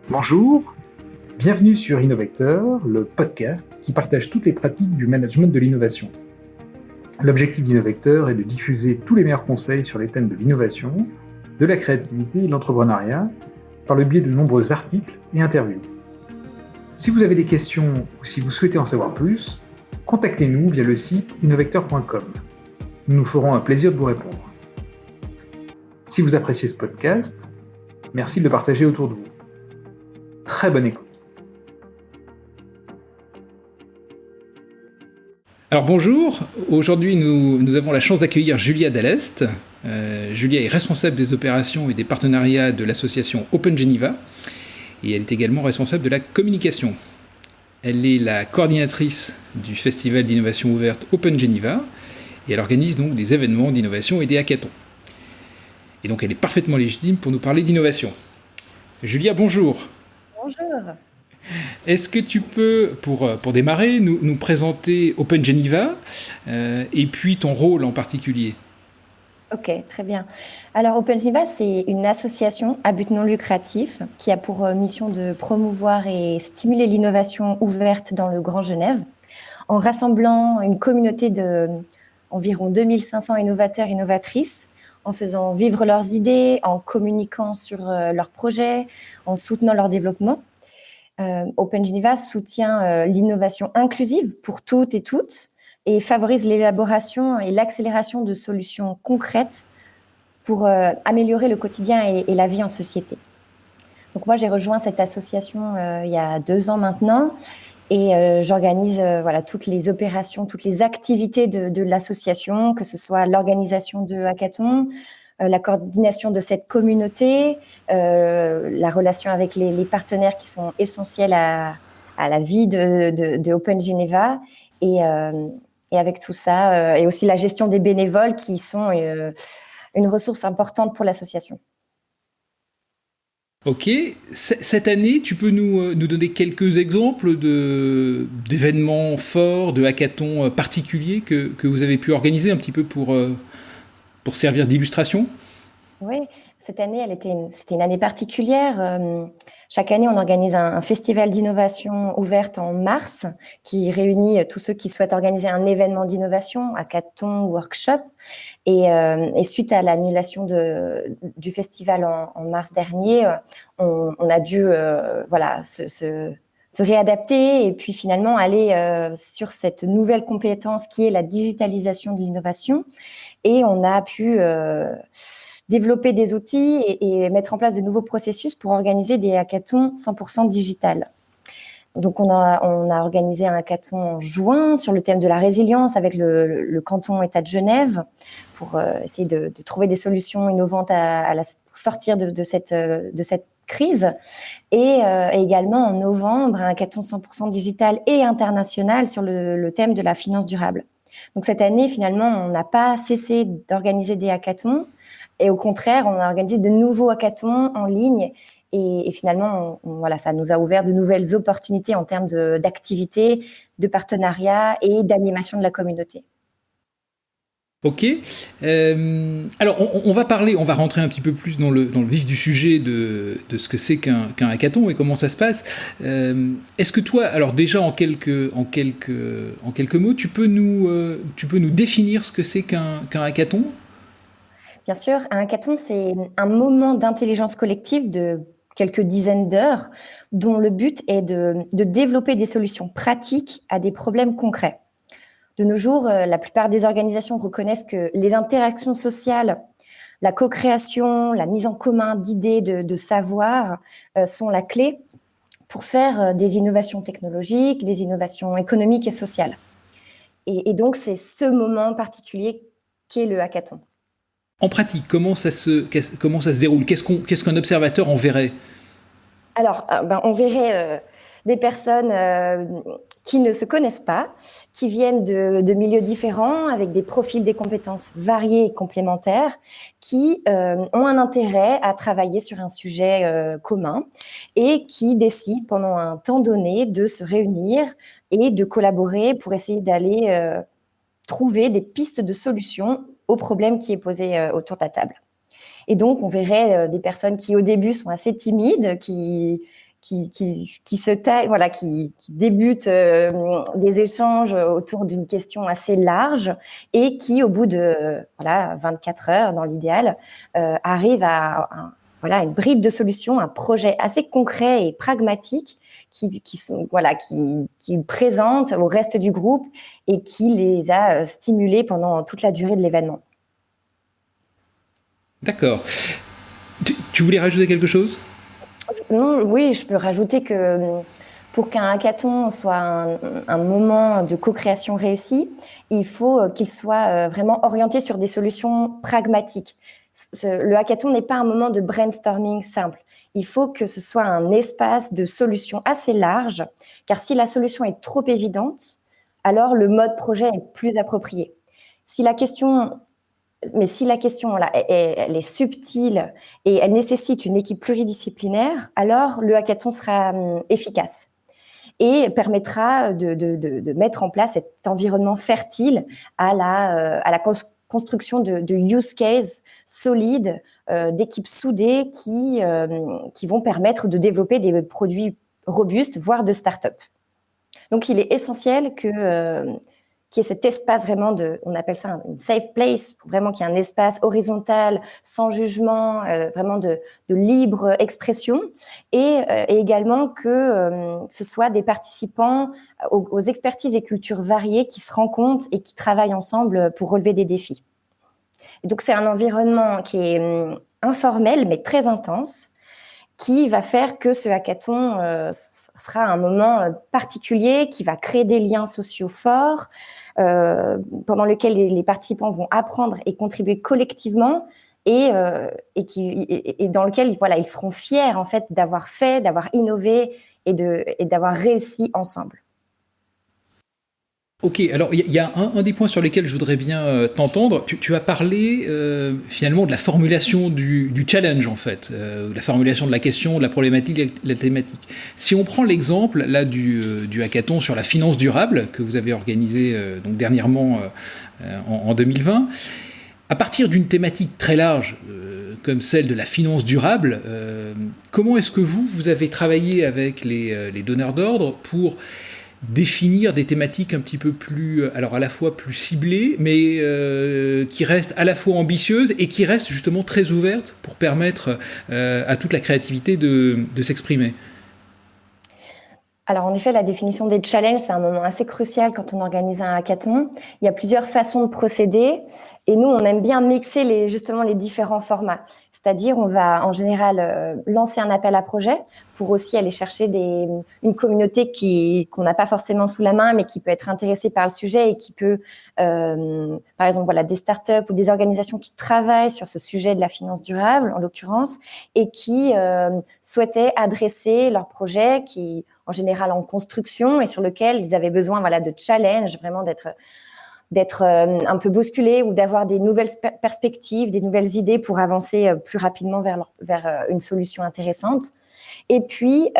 Bonjour, bienvenue sur Innovecteur, le podcast qui partage toutes les pratiques du management de l'innovation. L'objectif d'Innovecteur est de diffuser tous les meilleurs conseils sur les thèmes de l'innovation, de la créativité et de l'entrepreneuriat par le biais de nombreux articles et interviews. Si vous avez des questions ou si vous souhaitez en savoir plus, contactez-nous via le site innovecteur.com. Nous nous ferons un plaisir de vous répondre. Si vous appréciez ce podcast, merci de le partager autour de vous. Très bonne écoute. Alors bonjour, aujourd'hui nous avons la chance d'accueillir Julia Dallest. Julia est responsable des opérations et des partenariats de l'association Open Geneva et elle est également responsable de la communication. Elle est la coordinatrice du festival d'innovation ouverte Open Geneva et elle organise donc des événements d'innovation et des hackathons. Et donc elle est parfaitement légitime pour nous parler d'innovation. Julia, bonjour. Bonjour. Est-ce que tu peux, pour démarrer, nous présenter Open Geneva et puis ton rôle en particulier ? Ok, très bien. Alors Open Geneva, c'est une association à but non lucratif qui a pour mission de promouvoir et stimuler l'innovation ouverte dans le Grand Genève en rassemblant une communauté de environ 2500 innovateurs et innovatrices, en faisant vivre leurs idées, en communiquant sur leurs projets, en soutenant leur développement. Open Geneva soutient l'innovation inclusive pour toutes et favorise l'élaboration et l'accélération de solutions concrètes pour améliorer le quotidien et la vie en société. Donc moi, j'ai rejoint cette association il y a 2 ans maintenant et j'organise toutes les opérations, toutes les activités de l'association, que ce soit l'organisation de hackathons, la coordination de cette communauté, la relation avec les partenaires qui sont essentiels à la vie de Open Geneva et avec tout ça, et aussi la gestion des bénévoles qui sont une ressource importante pour l'association. Ok, cette année, tu peux nous donner quelques exemples d'événements forts, de hackathons particuliers que vous avez pu organiser un petit peu pour servir d'illustration ? Oui, cette année, c'était une année particulière. Chaque année, on organise un festival d'innovation ouverte en mars qui réunit tous ceux qui souhaitent organiser un événement d'innovation, hackathon, workshop. Et suite à l'annulation du festival en mars dernier, on a dû se réadapter et puis finalement aller sur cette nouvelle compétence qui est la digitalisation de l'innovation. Et on a pu développer des outils et mettre en place de nouveaux processus pour organiser des hackathons 100% digital. Donc, on a organisé un hackathon en juin sur le thème de la résilience avec le canton État de Genève pour essayer de trouver des solutions innovantes pour sortir de cette crise. Et également en novembre, un hackathon 100% digital et international sur le thème de la finance durable. Donc, cette année, finalement, on n'a pas cessé d'organiser des hackathons. Et au contraire, on a organisé de nouveaux hackathons en ligne. Et finalement, ça nous a ouvert de nouvelles opportunités en termes d'activités, de partenariats et d'animation de la communauté. Ok. Alors, on va rentrer un petit peu plus dans le vif du sujet de ce que c'est qu'un hackathon et comment ça se passe. Est-ce que toi, alors déjà en quelques mots, tu peux nous définir ce que c'est qu'un hackathon ? Bien sûr, un hackathon, c'est un moment d'intelligence collective de quelques dizaines d'heures dont le but est de développer des solutions pratiques à des problèmes concrets. De nos jours, la plupart des organisations reconnaissent que les interactions sociales, la co-création, la mise en commun d'idées, de savoir sont la clé pour faire des innovations technologiques, des innovations économiques et sociales. Et donc, c'est ce moment particulier qu'est le hackathon. En pratique, comment ça se déroule ? Qu'est-ce qu'un observateur en verrait ? Alors, on verrait des personnes qui ne se connaissent pas, qui viennent de milieux différents, avec des profils, des compétences variées et complémentaires, qui ont un intérêt à travailler sur un sujet commun et qui décident pendant un temps donné de se réunir et de collaborer pour essayer d'aller trouver des pistes de solutions au problème qui est posé autour de la table. Et donc, on verrait des personnes qui, au début, sont assez timides, qui se taillent, voilà, qui débutent des échanges autour d'une question assez large et qui, au bout de 24 heures, dans l'idéal, arrivent à une bribe de solution, un projet assez concret et pragmatique qui présente au reste du groupe et qui les a stimulés pendant toute la durée de l'événement. D'accord. Tu voulais rajouter quelque chose ? Non, oui, je peux rajouter que pour qu'un hackathon soit un moment de co-création réussi, il faut qu'il soit vraiment orienté sur des solutions pragmatiques. Le hackathon n'est pas un moment de brainstorming simple. Il faut que ce soit un espace de solutions assez large, car si la solution est trop évidente, alors le mode projet est plus approprié. Si la question elle est subtile et elle nécessite une équipe pluridisciplinaire, alors le hackathon sera efficace et permettra de mettre en place cet environnement fertile à la construction de use cases solides, d'équipes soudées qui vont permettre de développer des produits robustes, voire de start-up. Donc, il est essentiel qu'il y ait cet espace vraiment on appelle ça une safe place, pour vraiment qu'il y ait un espace horizontal, sans jugement, vraiment de libre expression, et également que ce soit des participants aux expertises et cultures variées qui se rencontrent et qui travaillent ensemble pour relever des défis. Et donc, c'est un environnement qui est informel, mais très intense, qui va faire que ce hackathon sera un moment particulier, qui va créer des liens sociaux forts, pendant lequel les participants vont apprendre et contribuer collectivement, et dans lequel ils seront fiers en fait d'avoir innové et d'avoir réussi ensemble. Ok, alors il y a un des points sur lesquels je voudrais bien t'entendre. Tu as parlé finalement de la formulation du challenge en fait, la formulation de la question, de la problématique, de la thématique. Si on prend l'exemple là du hackathon sur la finance durable que vous avez organisé donc dernièrement en 2020, à partir d'une thématique très large comme celle de la finance durable, comment est-ce que vous avez travaillé avec les donneurs d'ordre pour définir des thématiques un petit peu plus, alors à la fois plus ciblées, mais qui restent à la fois ambitieuses et qui restent justement très ouvertes pour permettre à toute la créativité de s'exprimer? Alors en effet, la définition des challenges, c'est un moment assez crucial quand on organise un hackathon. Il y a plusieurs façons de procéder et nous, on aime bien mixer les différents formats. C'est-à-dire, on va en général lancer un appel à projet pour aussi aller chercher une communauté qu'on n'a pas forcément sous la main, mais qui peut être intéressée par le sujet et qui peut, par exemple, des startups ou des organisations qui travaillent sur ce sujet de la finance durable, en l'occurrence, et qui souhaitaient adresser leur projet qui, en général, en construction et sur lequel ils avaient besoin de challenge, vraiment d'être un peu bousculés ou d'avoir des nouvelles perspectives, des nouvelles idées pour avancer plus rapidement vers une solution intéressante. Et puis,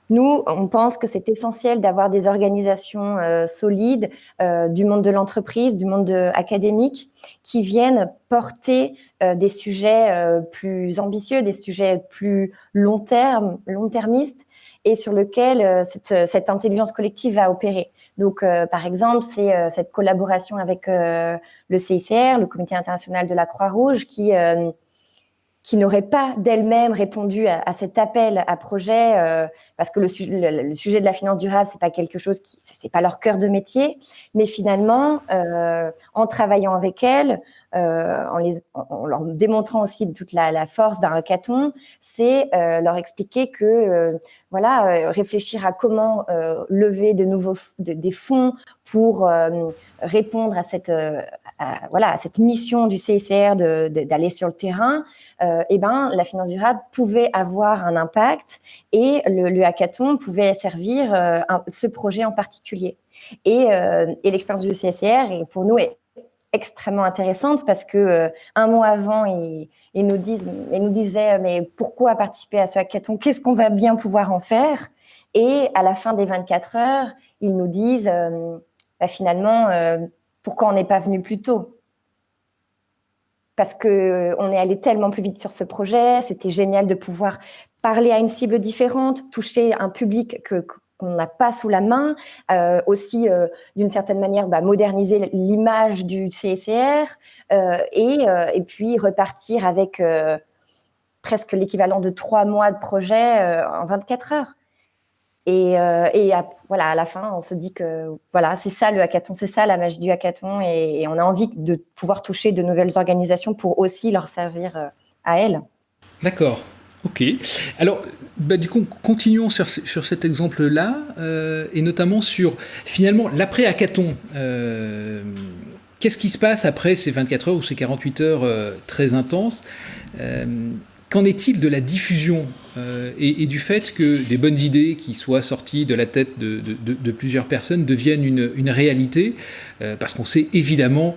nous, on pense que c'est essentiel d'avoir des organisations solides du monde de l'entreprise, du monde académique, qui viennent porter des sujets plus ambitieux, des sujets plus long-termistes, et sur lequel cette intelligence collective va opérer. Donc, par exemple, c'est cette collaboration avec le CICR, le Comité international de la Croix-Rouge, qui n'aurait pas d'elle-même répondu à cet appel à projet, parce que le sujet de la finance durable, c'est pas quelque chose c'est pas leur cœur de métier, mais finalement, en travaillant avec elles, en leur démontrant aussi toute la force d'un hackathon, c'est leur expliquer que réfléchir à comment lever des fonds pour répondre à cette mission du CICR d'aller sur le terrain, la finance durable pouvait avoir un impact et le hackathon pouvait servir ce projet en particulier. Et l'expérience du CICR, pour nous, est extrêmement intéressante parce que un mois avant, ils nous disaient mais pourquoi participer à ce hackathon? Qu'est-ce qu'on va bien pouvoir en faire? Et à la fin des 24 heures, ils nous disent finalement pourquoi on n'est pas venu plus tôt? parce qu'on est allé tellement plus vite sur ce projet. C'était génial de pouvoir parler à une cible différente, toucher un public qu'on n'a pas sous la main, aussi d'une certaine manière moderniser l'image du CSR et puis repartir avec presque l'équivalent de 3 mois de projet en 24 heures. Et à la fin, on se dit que c'est ça le hackathon, c'est ça la magie du hackathon, et on a envie de pouvoir toucher de nouvelles organisations pour aussi leur servir à elles. D'accord. Ok. Alors, du coup, continuons sur cet exemple-là, et notamment sur, finalement, l'après-hackathon. Qu'est-ce qui se passe après ces 24 heures ou ces 48 heures très intenses ? Qu'en est-il de la diffusion et du fait que des bonnes idées qui soient sorties de la tête de plusieurs personnes deviennent une réalité, parce qu'on sait évidemment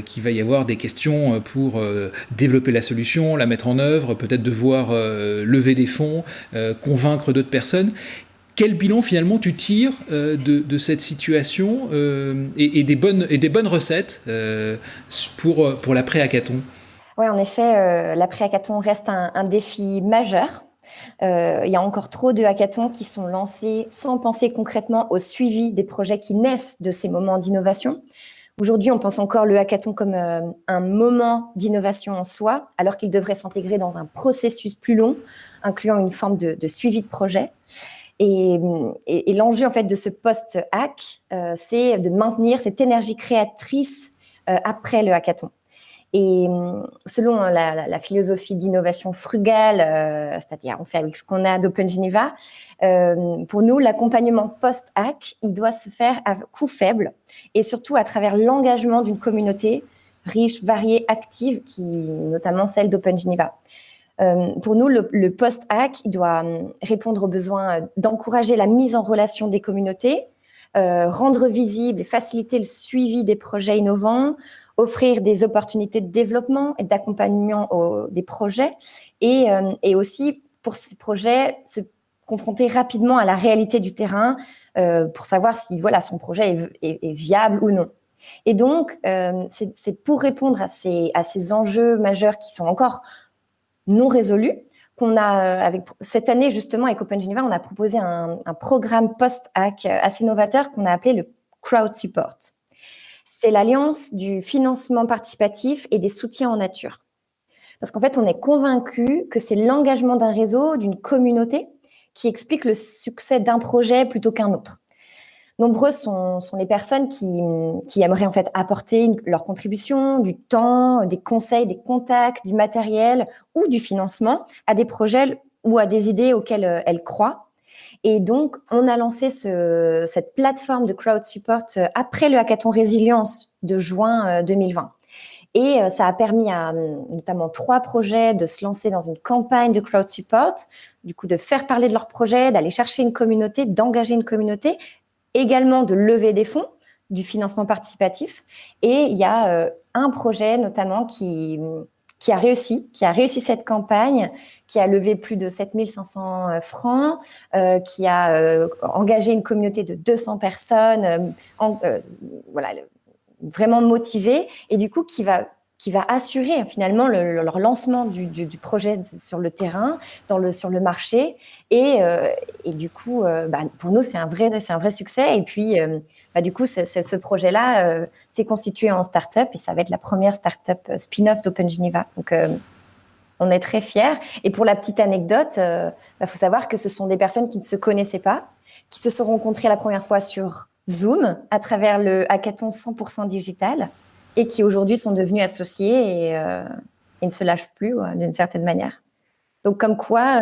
qu'il va y avoir des questions pour développer la solution, la mettre en œuvre, peut-être devoir lever des fonds, convaincre d'autres personnes. Quel bilan finalement tu tires de cette situation et des bonnes recettes pour l'après-hackathon ? Oui, en effet, l'après-hackathon reste un défi majeur. Il y a encore trop de hackathons qui sont lancés sans penser concrètement au suivi des projets qui naissent de ces moments d'innovation. Aujourd'hui, on pense encore le hackathon comme un moment d'innovation en soi, alors qu'il devrait s'intégrer dans un processus plus long, incluant une forme de suivi de projet. Et l'enjeu en fait de ce post-hack, c'est de maintenir cette énergie créatrice après le hackathon. Et selon la philosophie d'innovation frugale, c'est-à-dire on fait avec ce qu'on a d'Open Geneva, pour nous, l'accompagnement post-hack, il doit se faire à coût faible et surtout à travers l'engagement d'une communauté riche, variée, active, notamment celle d'Open Geneva. Pour nous, le post-hack, il doit répondre aux besoins d'encourager la mise en relation des communautés, rendre visible et faciliter le suivi des projets innovants, offrir des opportunités de développement et d'accompagnement des projets et aussi pour ces projets se confronter rapidement à la réalité du terrain pour savoir si son projet est viable ou non. Et donc, c'est pour répondre à ces enjeux majeurs qui sont encore non résolus qu'on a, cette année justement avec Open Geneva, on a proposé un programme post-hack assez novateur qu'on a appelé le Crowd Support. C'est l'alliance du financement participatif et des soutiens en nature. Parce qu'en fait, on est convaincu que c'est l'engagement d'un réseau, d'une communauté, qui explique le succès d'un projet plutôt qu'un autre. Nombreuses sont les personnes qui aimeraient en fait apporter leur contribution, du temps, des conseils, des contacts, du matériel ou du financement à des projets ou à des idées auxquelles elles croient. Et donc, on a lancé cette plateforme de crowd support après le hackathon Résilience de juin 2020. Et ça a permis à notamment 3 projets de se lancer dans une campagne de crowd support, du coup de faire parler de leur projet, d'aller chercher une communauté, d'engager une communauté, également de lever des fonds, du financement participatif. Et il y a un projet notamment qui a réussi cette campagne, qui a levé plus de 7500 francs, qui a engagé une communauté de 200 personnes, vraiment motivées, et du coup qui va assurer finalement leur lancement du projet sur le terrain, sur le marché, et du coup, pour nous c'est un vrai succès. Et puis du coup, ce projet-là s'est constitué en start-up et ça va être la première start-up spin-off d'Open Geneva. Donc, on est très fiers. Et pour la petite anecdote, faut savoir que ce sont des personnes qui ne se connaissaient pas, qui se sont rencontrées la première fois sur Zoom à travers le hackathon 100% digital et qui aujourd'hui sont devenus associés et ne se lâchent plus d'une certaine manière. Donc, comme quoi,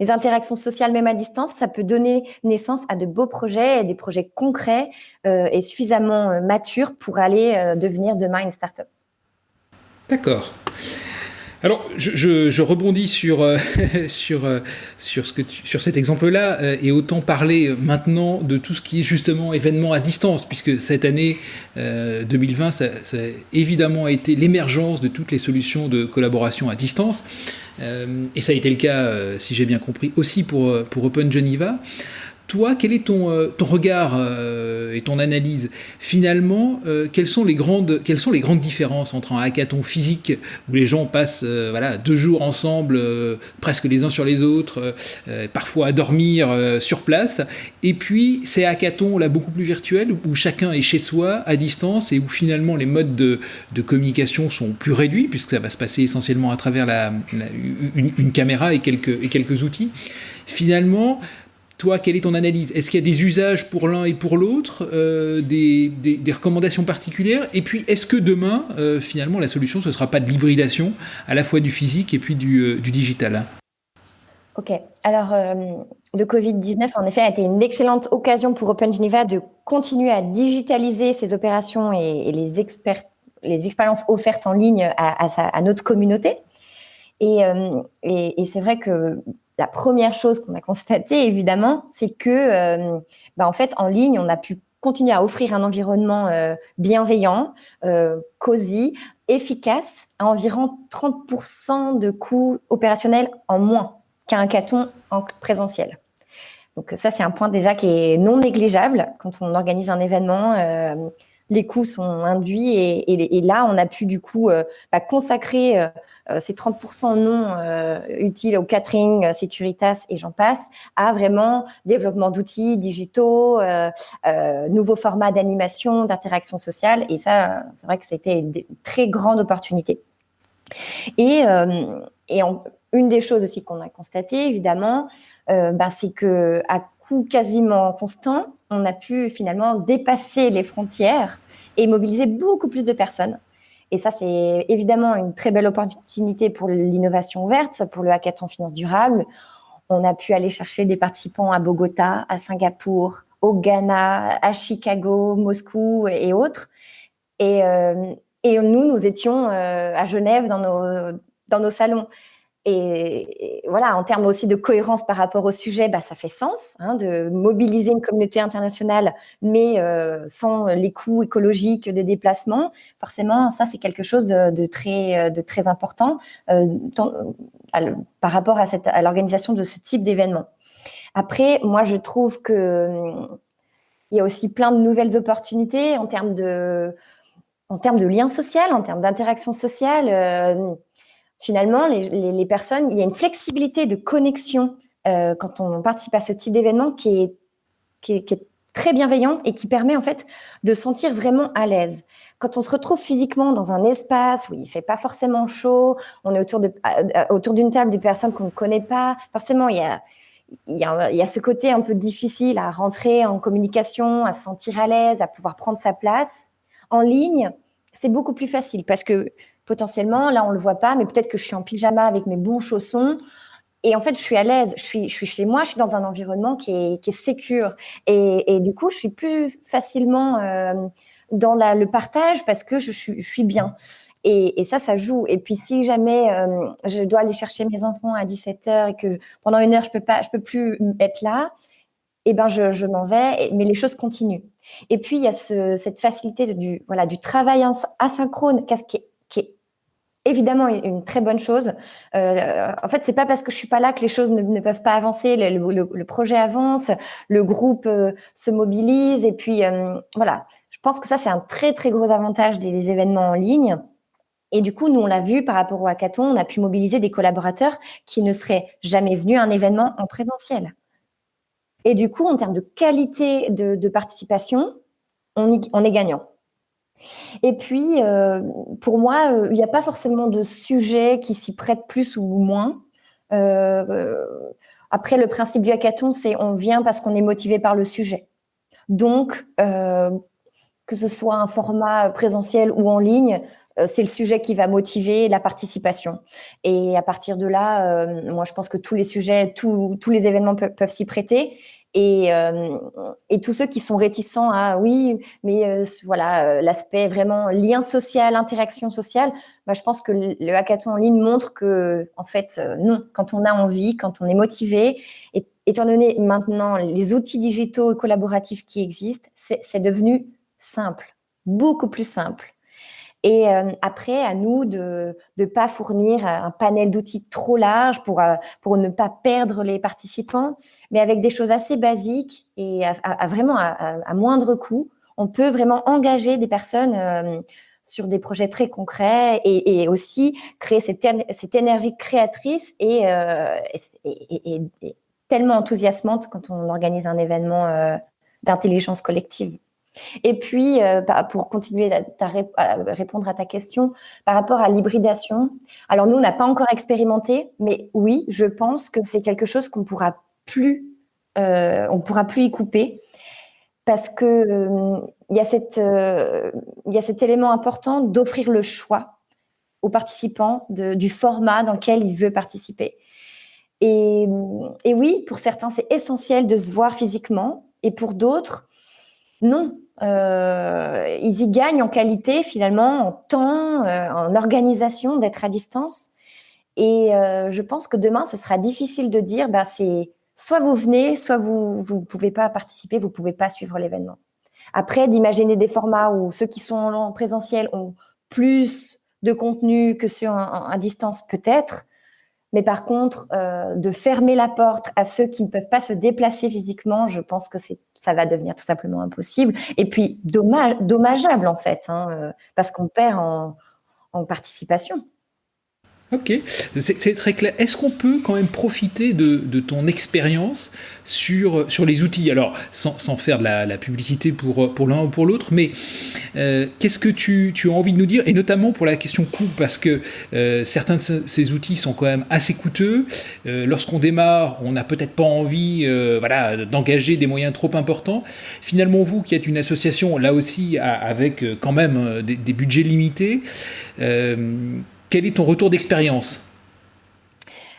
les interactions sociales, même à distance, ça peut donner naissance à de beaux projets, des projets concrets et suffisamment matures pour aller devenir demain une start-up. D'accord. Alors, je rebondis sur cet exemple-là et autant parler maintenant de tout ce qui est justement événement à distance, puisque cette année 2020, ça a évidemment été l'émergence de toutes les solutions de collaboration à distance. Et ça a été le cas, si j'ai bien compris, aussi pour Open Geneva. toi, quel est ton regard et ton analyse? Finalement, quelles sont les grandes différences entre un hackathon physique où les gens passent 2 jours ensemble, presque les uns sur les autres, parfois à dormir sur place, et puis ces hackathons là beaucoup plus virtuels où chacun est chez soi, à distance, et où finalement les modes de communication sont plus réduits puisque ça va se passer essentiellement à travers une caméra et quelques outils. Finalement, toi, quelle est ton analyse? Est-ce qu'il y a des usages pour l'un et pour l'autre, des recommandations particulières? Et puis, est-ce que demain, finalement, la solution, ce ne sera pas de l'hybridation à la fois du physique et puis du digital? Ok, alors le Covid-19 en effet a été une excellente occasion pour Open Geneva de continuer à digitaliser ses opérations et les expériences offertes en ligne à notre communauté. Et c'est vrai que la première chose qu'on a constatée, évidemment, c'est que en fait, en ligne, on a pu continuer à offrir un environnement bienveillant, cosy, efficace, à environ 30% de coûts opérationnels en moins qu'un hackathon en présentiel. Donc ça, c'est un point déjà qui est non négligeable quand on organise un événement. Les coûts sont induits et là, on a pu du coup consacrer ces 30% non utiles au catering, Securitas et j'en passe, à vraiment développement d'outils digitaux, nouveaux formats d'animation, d'interaction sociale. Et ça, c'est vrai que c'était une très grande opportunité. Une des choses aussi qu'on a constatées, évidemment, c'est que à coût quasiment constant, on a pu finalement dépasser les frontières et mobiliser beaucoup plus de personnes. Et ça, c'est évidemment une très belle opportunité pour l'innovation verte, pour le hackathon finance durable. On a pu aller chercher des participants à Bogota, à Singapour, au Ghana, à Chicago, Moscou et autres. Et nous étions à Genève dans nos salons. Et voilà, en termes aussi de cohérence par rapport au sujet, ça fait sens de mobiliser une communauté internationale, mais sans les coûts écologiques de déplacement. Forcément, ça, c'est quelque chose de très important par rapport à l'organisation de ce type d'événement. Après, moi, je trouve qu'il y a aussi plein de nouvelles opportunités en termes de lien social, en termes d'interaction sociale. Finalement, les personnes, il y a une flexibilité de connexion quand on participe à ce type d'événement qui est très bienveillante et qui permet en fait de se sentir vraiment à l'aise. Quand on se retrouve physiquement dans un espace où il fait pas forcément chaud, on est autour d'une table de personnes qu'on ne connaît pas, forcément il y a ce côté un peu difficile à rentrer en communication, à se sentir à l'aise, à pouvoir prendre sa place. En ligne, c'est beaucoup plus facile parce que potentiellement, là, on le voit pas, mais peut-être que je suis en pyjama avec mes bons chaussons. Et en fait, je suis à l'aise. Je suis chez moi, je suis dans un environnement qui est sécure. Et du coup, je suis plus facilement dans le partage parce que je suis bien. Et ça joue. Et puis, si jamais je dois aller chercher mes enfants à 17h et que pendant 1 heure, je peux plus être là, je m'en vais, mais les choses continuent. Et puis, il y a cette facilité du travail asynchrone qui est évidemment une très bonne chose. En fait, c'est pas parce que je suis pas là que les choses ne peuvent pas avancer. Le projet avance, le groupe se mobilise, et puis voilà. Je pense que ça, c'est un très très gros avantage des événements en ligne. Et du coup, nous, on l'a vu par rapport au hackathon, on a pu mobiliser des collaborateurs qui ne seraient jamais venus à un événement en présentiel. Et du coup, en termes de qualité de participation, on est gagnant. Et puis, pour moi, il n'y a pas forcément de sujet qui s'y prête plus ou moins. Après, le principe du hackathon, c'est on vient parce qu'on est motivé par le sujet. Donc, que ce soit un format présentiel ou en ligne, c'est le sujet qui va motiver la participation. Et à partir de là, moi, je pense que tous les sujets, tous les événements peuvent s'y prêter. Et tous ceux qui sont réticents à oui, mais l'aspect vraiment lien social, interaction sociale, je pense que le hackathon en ligne montre que, en fait, non, quand on a envie, quand on est motivé, et étant donné maintenant les outils digitaux et collaboratifs qui existent, c'est devenu simple, beaucoup plus simple. Et après, à nous de ne pas fournir un panel d'outils trop large pour ne pas perdre les participants, mais avec des choses assez basiques et vraiment à moindre coût, on peut vraiment engager des personnes sur des projets très concrets et aussi créer cette énergie créatrice et tellement enthousiasmante quand on organise un événement d'intelligence collective. Et puis, pour continuer à répondre à ta question, par rapport à l'hybridation, alors nous, on n'a pas encore expérimenté, mais oui, je pense que c'est quelque chose qu'on pourra plus y couper, parce que il y a cet élément important d'offrir le choix aux participants du format dans lequel il veut participer. Et oui, pour certains, c'est essentiel de se voir physiquement, et pour d'autres, non. Ils y gagnent en qualité, finalement, en temps, en organisation, d'être à distance. Et je pense que demain, ce sera difficile de dire, c'est soit vous venez, soit vous pouvez pas participer, vous pouvez pas suivre l'événement. Après, d'imaginer des formats où ceux qui sont en présentiel ont plus de contenu que ceux à distance, peut-être. Mais par contre, de fermer la porte à ceux qui ne peuvent pas se déplacer physiquement, je pense que ça va devenir tout simplement impossible. Et puis, dommageable, en fait, parce qu'on perd en participation. Ok, c'est très clair. Est-ce qu'on peut quand même profiter de ton expérience sur les outils? Alors, sans faire de la publicité pour l'un ou pour l'autre, mais qu'est-ce que tu as envie de nous dire? Et notamment pour la question coût, parce que certains de ces outils sont quand même assez coûteux. Lorsqu'on démarre, on n'a peut-être pas envie d'engager des moyens trop importants. Finalement, vous qui êtes une association, là aussi, avec quand même des budgets limités, quel est ton retour d'expérience?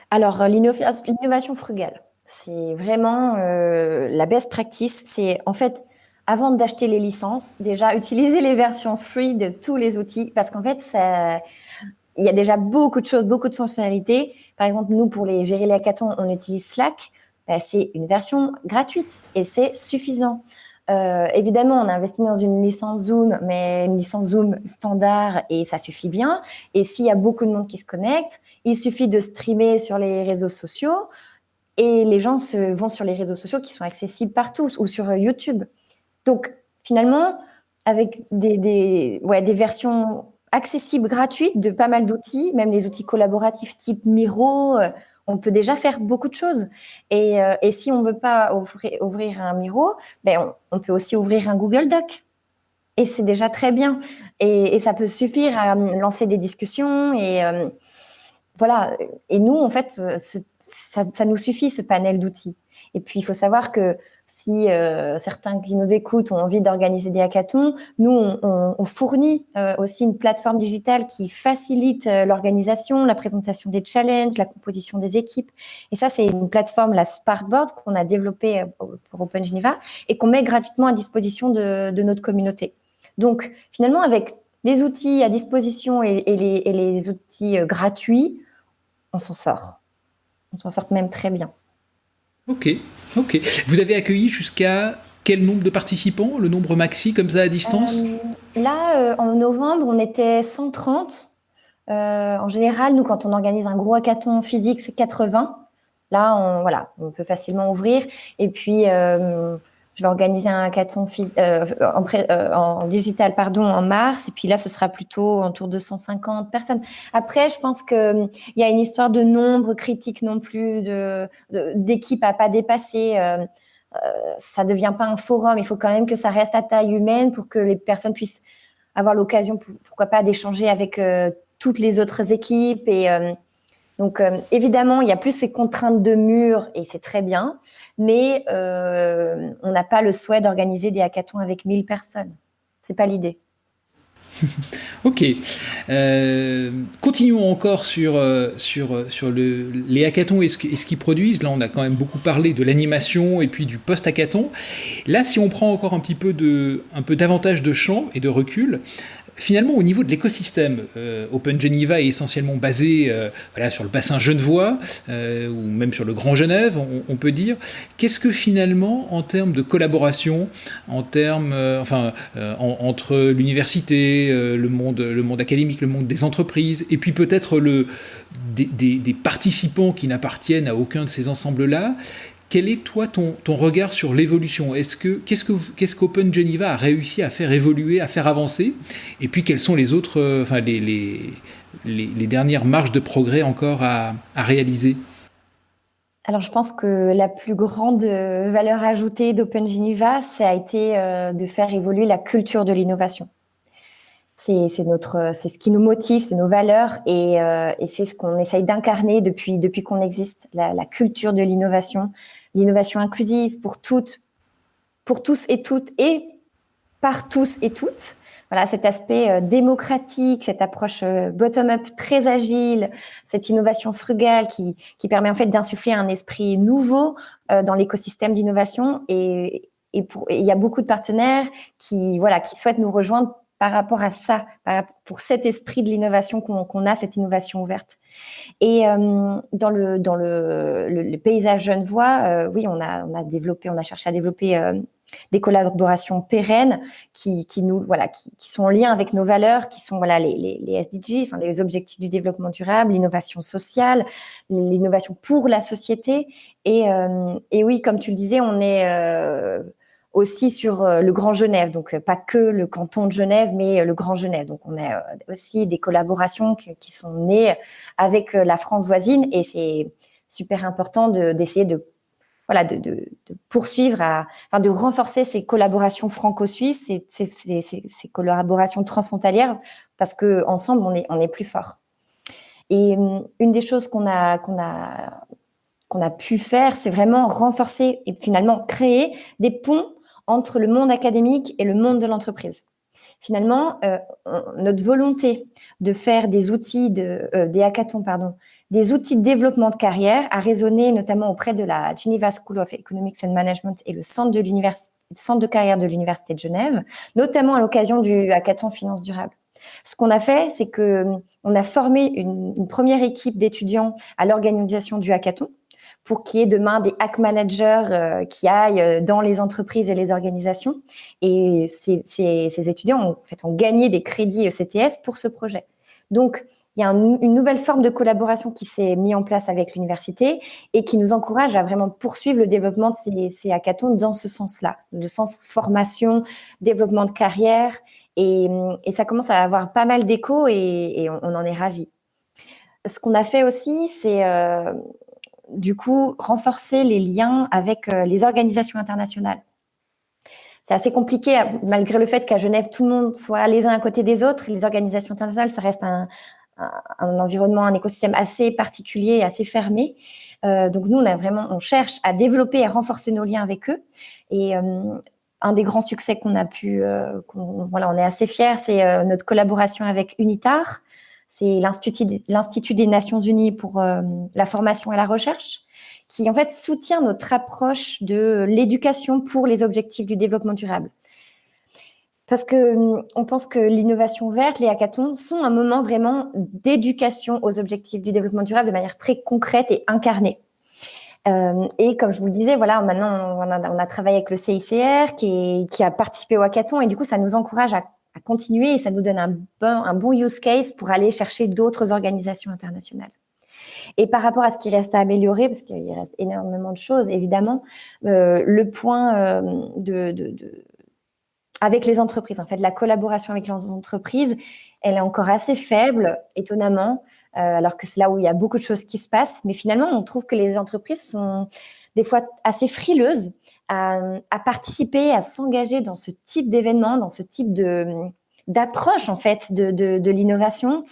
Alors, l'innovation frugale, c'est vraiment la best practice. C'est en fait, avant d'acheter les licences, déjà utiliser les versions free de tous les outils, parce qu'en fait, il y a déjà beaucoup de choses, beaucoup de fonctionnalités. Par exemple, nous, pour gérer les hackathons, on utilise Slack. C'est une version gratuite et c'est suffisant. Évidemment, on a investi dans une licence Zoom, mais une licence Zoom standard et ça suffit bien. Et s'il y a beaucoup de monde qui se connecte, il suffit de streamer sur les réseaux sociaux et les gens vont sur les réseaux sociaux qui sont accessibles partout ou sur YouTube. Donc, finalement, avec des versions accessibles gratuites de pas mal d'outils, même les outils collaboratifs type Miro, on peut déjà faire beaucoup de choses. Et si on ne veut pas ouvrir un Miro, on peut aussi ouvrir un Google Doc. Et c'est déjà très bien. Et ça peut suffire à lancer des discussions. Et voilà. Et nous, en fait, ça nous suffit, ce panel d'outils. Et puis, il faut savoir que si certains qui nous écoutent ont envie d'organiser des hackathons, nous, on fournit aussi une plateforme digitale qui facilite l'organisation, la présentation des challenges, la composition des équipes. Et ça, c'est une plateforme, la Sparkboard, qu'on a développée pour Open Geneva et qu'on met gratuitement à disposition de notre communauté. Donc, finalement, avec les outils à disposition et les outils gratuits, on s'en sort. On s'en sort même très bien. Ok. Vous avez accueilli jusqu'à quel nombre de participants, le nombre maxi comme ça à distance? Là, en novembre, on était 130. En général, nous, quand on organise un gros hackathon physique, c'est 80. Là, on peut facilement ouvrir. Et puis, je vais organiser un hackathon en digital, en mars. Et puis là, ce sera plutôt autour de 150 personnes. Après, je pense qu'il y a une histoire de nombre critique non plus, d'équipe à pas dépasser. Ça ne devient pas un forum. Il faut quand même que ça reste à taille humaine pour que les personnes puissent avoir l'occasion, pourquoi pas, d'échanger avec toutes les autres équipes. Et donc, évidemment, il y a plus ces contraintes de mur et c'est très bien. Mais on n'a pas le souhait d'organiser des hackathons avec 1000 personnes. C'est pas l'idée. Ok. Continuons encore sur les hackathons et ce qu'ils produisent. Là, on a quand même beaucoup parlé de l'animation et puis du post-hackathon. Là, si on prend encore un peu davantage de champ et de recul, Finalement, au niveau de l'écosystème, Open Geneva est essentiellement basé sur le bassin genevois, ou même sur le Grand Genève, on peut dire. Qu'est-ce que finalement, en termes de collaboration, en termes, entre l'université, le monde académique, le monde des entreprises, et puis peut-être des participants qui n'appartiennent à aucun de ces ensembles-là, quel est, toi, ton regard sur l'évolution ? Qu'est-ce qu'Open Geneva a réussi à faire évoluer, à faire avancer ? Et puis, quelles sont les autres, les dernières marges de progrès encore à réaliser ? Alors, je pense que la plus grande valeur ajoutée d'Open Geneva, ça a été de faire évoluer la culture de l'innovation. C'est ce qui nous motive, c'est nos valeurs et c'est ce qu'on essaye d'incarner depuis qu'on existe, la culture de l'innovation inclusive pour tous et toutes et par tous et toutes. Voilà, cet aspect démocratique, cette approche bottom-up très agile, cette innovation frugale qui permet en fait d'insuffler un esprit nouveau dans l'écosystème d'innovation et il y a beaucoup de partenaires qui souhaitent nous rejoindre par rapport à ça, pour cet esprit de l'innovation qu'on a, cette innovation ouverte. Et dans le paysage genevois, oui, on a cherché à développer des collaborations pérennes qui sont en lien avec nos valeurs, qui sont les SDG, les objectifs du développement durable, l'innovation sociale, l'innovation pour la société. Et oui, comme tu le disais, on est aussi sur le Grand Genève, donc pas que le canton de Genève, mais le Grand Genève. Donc on a aussi des collaborations qui sont nées avec la France voisine et c'est super important d'essayer de poursuivre, de renforcer ces collaborations franco-suisses, ces collaborations transfrontalières, parce que ensemble on est plus fort. Et une des choses qu'on a pu faire, c'est vraiment renforcer et finalement créer des ponts entre le monde académique et le monde de l'entreprise. Finalement, notre volonté de faire des outils des hackathons, des outils de développement de carrière a résonné notamment auprès de la Geneva School of Economics and Management et le centre de carrière de l'Université de Genève, notamment à l'occasion du hackathon Finance durable. Ce qu'on a fait, c'est qu'on a formé une première équipe d'étudiants à l'organisation du hackathon pour qu'il y ait demain des hack managers qui aillent dans les entreprises et les organisations. Et ces étudiants ont gagné des crédits ECTS pour ce projet. Donc, il y a une nouvelle forme de collaboration qui s'est mise en place avec l'université et qui nous encourage à vraiment poursuivre le développement de ces hackathons dans ce sens-là, le sens formation, développement de carrière. Et ça commence à avoir pas mal d'écho et on en est ravis. Ce qu'on a fait aussi, c'est du coup renforcer les liens avec les organisations internationales. C'est assez compliqué, malgré le fait qu'à Genève, tout le monde soit les uns à côté des autres. Les organisations internationales, ça reste un environnement, un écosystème assez particulier, assez fermé. Donc nous, on cherche à développer, à renforcer nos liens avec eux. Et un des grands succès qu'on a pu, on est assez fiers, c'est notre collaboration avec UNITAR. C'est l'Institut des Nations Unies pour la formation et la recherche, qui en fait soutient notre approche de l'éducation pour les objectifs du développement durable. Parce que on pense que l'innovation verte, les hackathons, sont un moment vraiment d'éducation aux objectifs du développement durable de manière très concrète et incarnée. Et comme je vous le disais, maintenant on a travaillé avec le CICR qui a participé au hackathon et du coup ça nous encourage à continuer et ça nous donne un bon use case pour aller chercher d'autres organisations internationales. Et par rapport à ce qui reste à améliorer, parce qu'il reste énormément de choses, évidemment, le point avec les entreprises, en fait, la collaboration avec les entreprises, elle est encore assez faible, étonnamment, alors que c'est là où il y a beaucoup de choses qui se passent. Mais finalement, on trouve que les entreprises sont des fois assez frileuses à participer, à s'engager dans ce type d'événement, dans ce type d'approche, en fait, de l'innovation.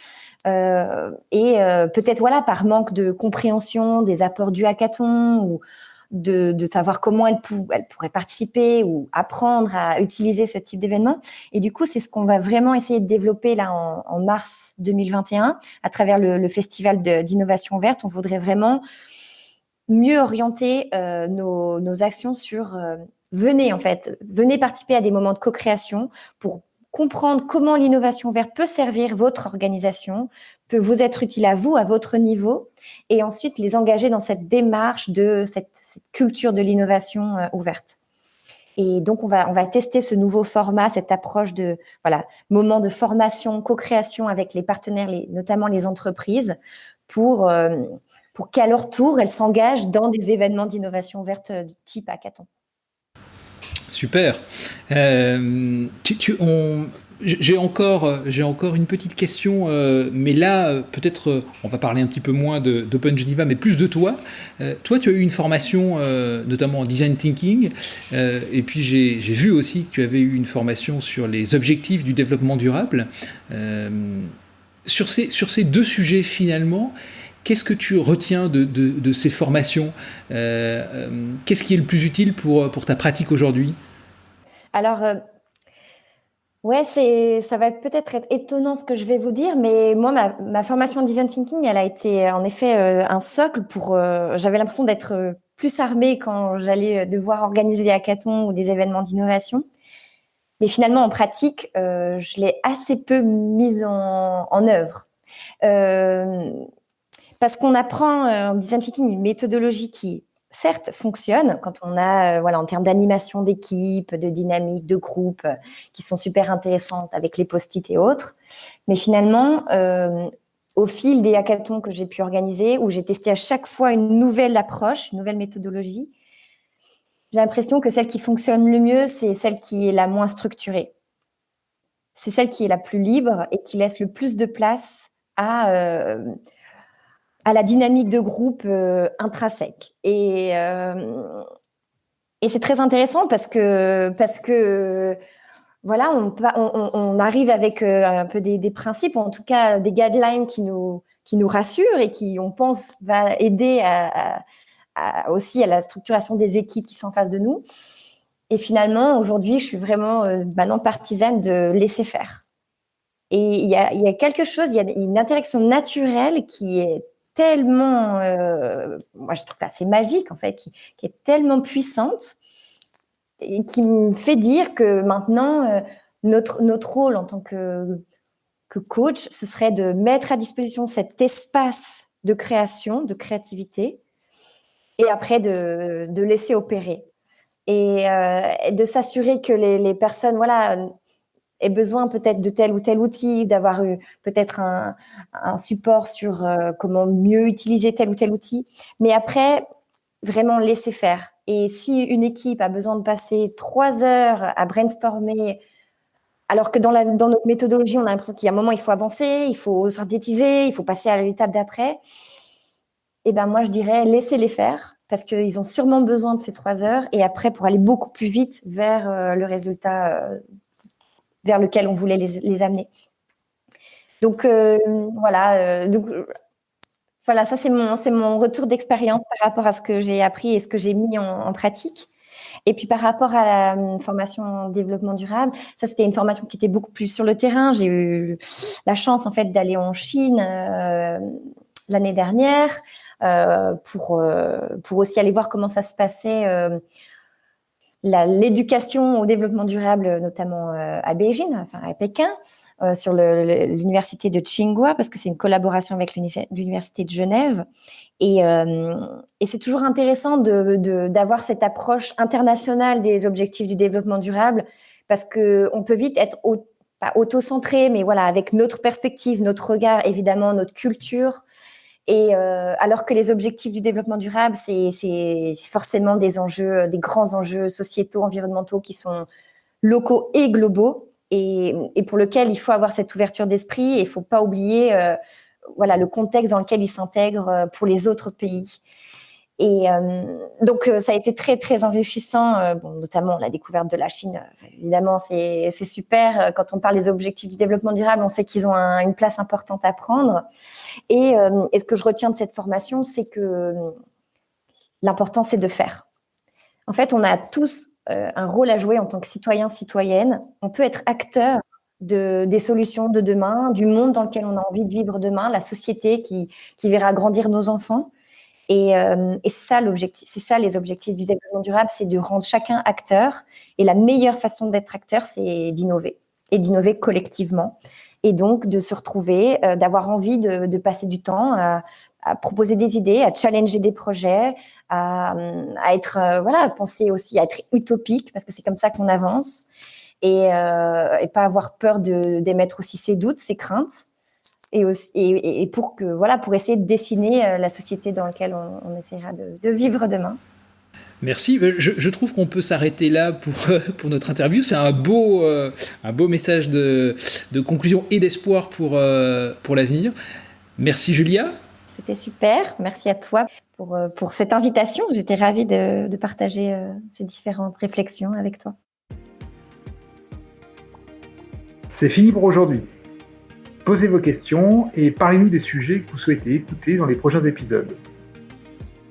Et peut-être par manque de compréhension des apports du hackathon ou de savoir comment elle pourrait participer ou apprendre à utiliser ce type d'événement. Et du coup, c'est ce qu'on va vraiment essayer de développer là en mars 2021 à travers le festival d'innovation verte. On voudrait vraiment mieux orienter nos actions sur venez participer à des moments de co-création pour comprendre comment l'innovation verte peut servir votre organisation, peut vous être utile à vous, à votre niveau, et ensuite les engager dans cette démarche de cette culture de l'innovation ouverte. Et donc, on va tester ce nouveau format, cette approche de moment de formation, co-création avec les partenaires, notamment les entreprises, pour qu'à leur tour, elles s'engagent dans des événements d'innovation verte du type hackathon. Super. J'ai encore une petite question, mais là, peut-être, on va parler un petit peu moins d'Open Geneva, mais plus de toi. Toi, tu as eu une formation, notamment en design thinking, et puis j'ai vu aussi que tu avais eu une formation sur les objectifs du développement durable. Sur ces deux sujets, finalement, qu'est-ce que tu retiens de ces formations ? Qu'est-ce qui est le plus utile pour ta pratique aujourd'hui ? Alors, ouais, ça va peut-être être étonnant ce que je vais vous dire, mais moi, ma formation en design thinking, elle a été en effet un socle j'avais l'impression d'être plus armée quand j'allais devoir organiser des hackathons ou des événements d'innovation. Mais finalement, en pratique, je l'ai assez peu mise en œuvre. Parce qu'on apprend en design thinking une méthodologie qui, certes, fonctionne quand on a, en termes d'animation d'équipe, de dynamique, de groupe, qui sont super intéressantes avec les post-it et autres. Mais finalement, au fil des hackathons que j'ai pu organiser, où j'ai testé à chaque fois une nouvelle approche, une nouvelle méthodologie, j'ai l'impression que celle qui fonctionne le mieux, c'est celle qui est la moins structurée. C'est celle qui est la plus libre et qui laisse le plus de place à la dynamique de groupe intrinsèque. Et c'est très intéressant parce que voilà, on arrive avec un peu des principes, ou en tout cas des guidelines qui nous rassurent et qui, on pense, va aider aussi à la structuration des équipes qui sont en face de nous. Et finalement, aujourd'hui, je suis vraiment maintenant partisane de laisser faire. Et il y a quelque chose, il y a une interaction naturelle qui est tellement, moi je trouve assez magique en fait, qui est tellement puissante et qui me fait dire que maintenant, notre rôle en tant que coach, ce serait de mettre à disposition cet espace de création, de créativité, et après de laisser opérer. Et de s'assurer que les personnes, aient besoin peut-être de tel ou tel outil, d'avoir eu peut-être un support sur comment mieux utiliser tel ou tel outil. Mais après, vraiment laisser faire. Et si une équipe a besoin de passer 3 heures à brainstormer, alors que dans notre méthodologie, on a l'impression qu'il y a un moment, il faut avancer, il faut synthétiser, il faut passer à l'étape d'après, et ben moi, je dirais laissez-les faire, parce qu'ils ont sûrement besoin de ces 3 heures, et après, pour aller beaucoup plus vite vers le résultat vers lequel on voulait les amener. Donc, voilà, ça, c'est mon retour d'expérience par rapport à ce que j'ai appris et ce que j'ai mis en pratique. Et puis, par rapport à la formation en développement durable, ça, c'était une formation qui était beaucoup plus sur le terrain. J'ai eu la chance, en fait, d'aller en Chine l'année dernière pour aussi aller voir comment ça se passait l'éducation au développement durable, notamment à Beijing, enfin à Pékin, sur l'université de Tsinghua, parce que c'est une collaboration avec l'université de Genève. Et c'est toujours intéressant d'avoir cette approche internationale des objectifs du développement durable, parce qu'on peut vite être pas auto-centré, mais voilà, avec notre perspective, notre regard, évidemment, notre culture. Et alors que les objectifs du développement durable, c'est forcément des grands enjeux sociétaux, environnementaux qui sont locaux et globaux, et pour lequel il faut avoir cette ouverture d'esprit, et il ne faut pas oublier le contexte dans lequel ils s'intègrent pour les autres pays. Et donc, ça a été très, très enrichissant, notamment la découverte de la Chine. Évidemment, c'est super. Quand on parle des objectifs du développement durable, on sait qu'ils ont une place importante à prendre. Et ce que je retiens de cette formation, c'est que l'important, c'est de faire. En fait, on a tous un rôle à jouer en tant que citoyens, citoyennes. On peut être acteur des solutions de demain, du monde dans lequel on a envie de vivre demain, la société qui verra grandir nos enfants. Et c'est ça l'objectif, c'est ça les objectifs du développement durable, c'est de rendre chacun acteur. Et la meilleure façon d'être acteur, c'est d'innover et d'innover collectivement. Et donc, de se retrouver, d'avoir envie de passer du temps à proposer des idées, à challenger des projets, à être, penser aussi à être utopique, parce que c'est comme ça qu'on avance, et pas avoir peur d'émettre aussi ses doutes, ses craintes, et pour essayer de dessiner la société dans laquelle on essaiera de vivre demain. Merci. Je trouve qu'on peut s'arrêter là pour notre interview. C'est un beau message de conclusion et d'espoir pour l'avenir. Merci Julia. C'était super. Merci à toi pour cette invitation. J'étais ravie de partager ces différentes réflexions avec toi. C'est fini pour aujourd'hui. Posez vos questions et parlez-nous des sujets que vous souhaitez écouter dans les prochains épisodes.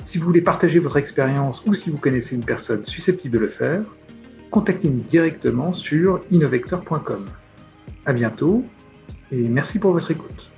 Si vous voulez partager votre expérience ou si vous connaissez une personne susceptible de le faire, contactez-nous directement sur innovecteur.com. À bientôt et merci pour votre écoute.